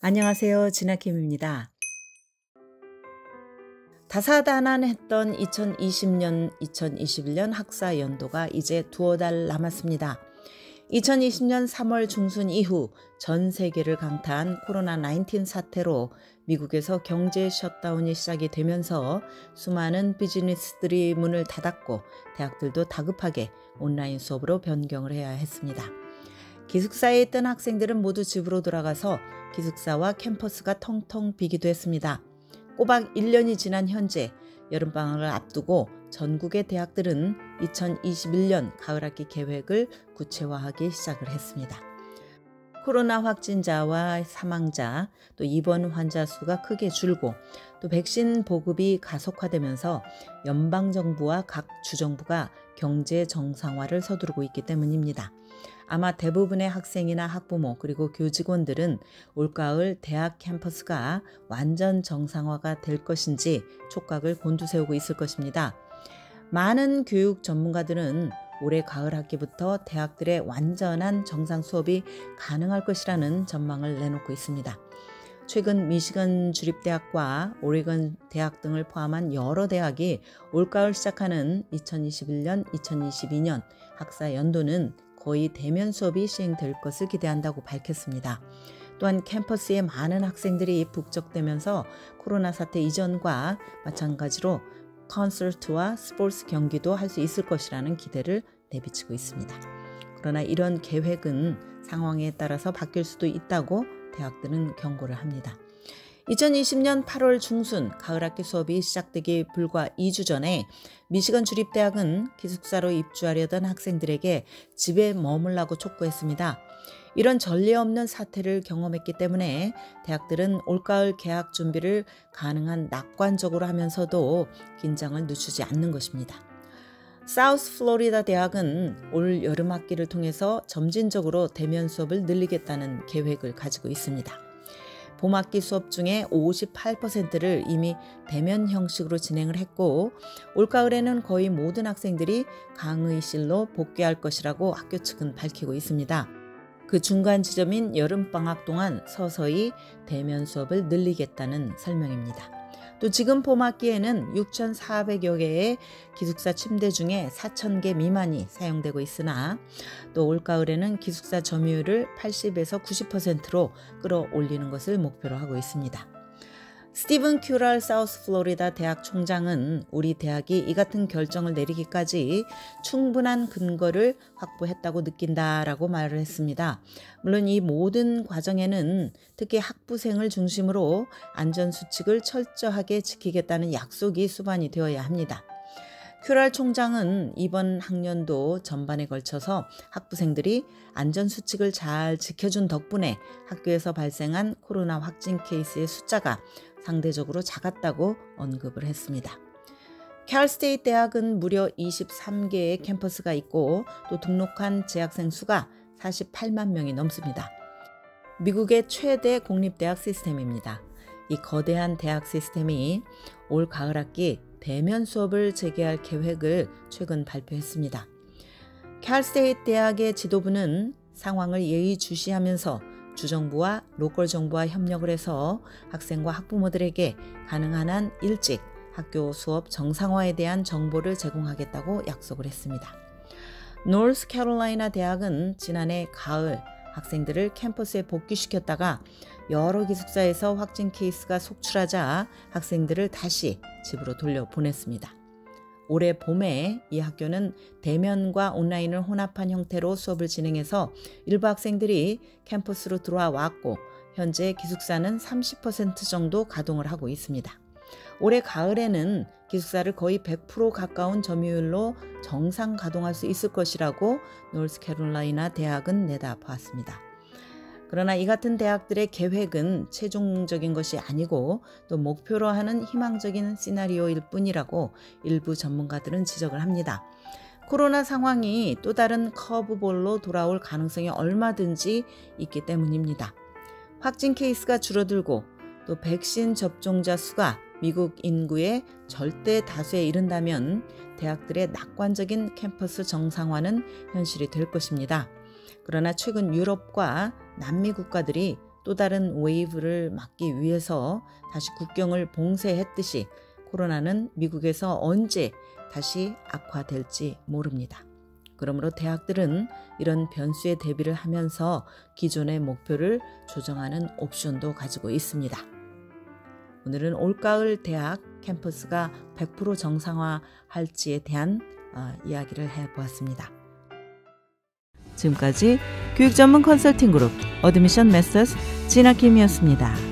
안녕하세요. 진아킴입니다. 다사다난했던 2020년, 2021년 학사 연도가 이제 두어 달 남았습니다. 2020년 3월 중순 이후 전 세계를 강타한 코로나19 사태로 미국에서 경제 셧다운이 시작이 되면서 수많은 비즈니스들이 문을 닫았고 대학들도 다급하게 온라인 수업으로 변경을 해야 했습니다. 기숙사에 있던 학생들은 모두 집으로 돌아가서 기숙사와 캠퍼스가 텅텅 비기도 했습니다. 꼬박 1년이 지난 현재 여름방학을 앞두고 전국의 대학들은 2021년 가을학기 계획을 구체화하기 시작을 했습니다. 코로나 확진자와 사망자, 또 입원 환자 수가 크게 줄고 또 백신 보급이 가속화되면서 연방정부와 각 주정부가 경제 정상화를 서두르고 있기 때문입니다. 아마 대부분의 학생이나 학부모 그리고 교직원들은 올가을 대학 캠퍼스가 완전 정상화가 될 것인지 촉각을 곤두세우고 있을 것입니다. 많은 교육 전문가들은 올해 가을 학기부터 대학들의 완전한 정상 수업이 가능할 것이라는 전망을 내놓고 있습니다. 최근 미시건 주립대학과 오레건 대학 등을 포함한 여러 대학이 올가을 시작하는 2021년, 2022년 학사 연도는 거의 대면 수업이 시행될 것을 기대한다고 밝혔습니다. 또한 캠퍼스에 많은 학생들이 북적대면서 코로나 사태 이전과 마찬가지로 콘서트와 스포츠 경기도 할 수 있을 것이라는 기대를 내비치고 있습니다. 그러나 이런 계획은 상황에 따라서 바뀔 수도 있다고 대학들은 경고를 합니다. 2020년 8월 중순 가을학기 수업이 시작되기 불과 2주 전에 미시건 주립대학은 기숙사로 입주하려던 학생들에게 집에 머물라고 촉구했습니다. 이런 전례 없는 사태를 경험했기 때문에 대학들은 올가을 개학 준비를 가능한 낙관적으로 하면서도 긴장을 늦추지 않는 것입니다. 사우스 플로리다 대학은 올 여름 학기를 통해서 점진적으로 대면 수업을 늘리겠다는 계획을 가지고 있습니다. 봄학기 수업 중에 58%를 이미 대면 형식으로 진행을 했고 올가을에는 거의 모든 학생들이 강의실로 복귀할 것이라고 학교 측은 밝히고 있습니다. 그 중간 지점인 여름방학 동안 서서히 대면 수업을 늘리겠다는 설명입니다. 또 지금 봄학기에는 6,400여 개의 기숙사 침대 중에 4,000개 미만이 사용되고 있으나 또 올가을에는 기숙사 점유율을 80에서 90%로 끌어올리는 것을 목표로 하고 있습니다. 스티븐 큐럴 사우스 플로리다 대학 총장은 우리 대학이 이 같은 결정을 내리기까지 충분한 근거를 확보했다고 느낀다라고 말을 했습니다. 물론 이 모든 과정에는 특히 학부생을 중심으로 안전수칙을 철저하게 지키겠다는 약속이 수반이 되어야 합니다. 큐럴 총장은 이번 학년도 전반에 걸쳐서 학부생들이 안전수칙을 잘 지켜준 덕분에 학교에서 발생한 코로나 확진 케이스의 숫자가 상대적으로 작았다고 언급을 했습니다. 캘스테이트 대학은 무려 23개의 캠퍼스가 있고 또 등록한 재학생 수가 48만 명이 넘습니다. 미국의 최대 공립대학 시스템입니다. 이 거대한 대학 시스템이 올 가을 학기 대면 수업을 재개할 계획을 최근 발표했습니다. 캘스테이트 대학의 지도부는 상황을 예의주시하면서 주정부와 로컬 정부와 협력을 해서 학생과 학부모들에게 가능한 한 일찍 학교 수업 정상화에 대한 정보를 제공하겠다고 약속을 했습니다. 노스캐롤라이나 대학은 지난해 가을 학생들을 캠퍼스에 복귀시켰다가 여러 기숙사에서 확진 케이스가 속출하자 학생들을 다시 집으로 돌려보냈습니다. 올해 봄에 이 학교는 대면과 온라인을 혼합한 형태로 수업을 진행해서 일부 학생들이 캠퍼스로 들어와 왔고 현재 기숙사는 30% 정도 가동을 하고 있습니다. 올해 가을에는 기숙사를 거의 100% 가까운 점유율로 정상 가동할 수 있을 것이라고 노스캐롤라이나 대학은 내다보았습니다. 그러나 이 같은 대학들의 계획은 최종적인 것이 아니고 또 목표로 하는 희망적인 시나리오일 뿐이라고 일부 전문가들은 지적을 합니다. 코로나 상황이 또 다른 커브볼로 돌아올 가능성이 얼마든지 있기 때문입니다. 확진 케이스가 줄어들고 또 백신 접종자 수가 미국 인구의 절대 다수에 이른다면 대학들의 낙관적인 캠퍼스 정상화는 현실이 될 것입니다. 그러나 최근 유럽과 남미 국가들이 또 다른 웨이브를 막기 위해서 다시 국경을 봉쇄했듯이 코로나는 미국에서 언제 다시 악화될지 모릅니다. 그러므로 대학들은 이런 변수에 대비를 하면서 기존의 목표를 조정하는 옵션도 가지고 있습니다. 오늘은 올가을 대학 캠퍼스가 100% 정상화할지에 대한 이야기를 해보았습니다. 지금까지 교육 전문 컨설팅 그룹 어드미션 메서스 진아킴이었습니다.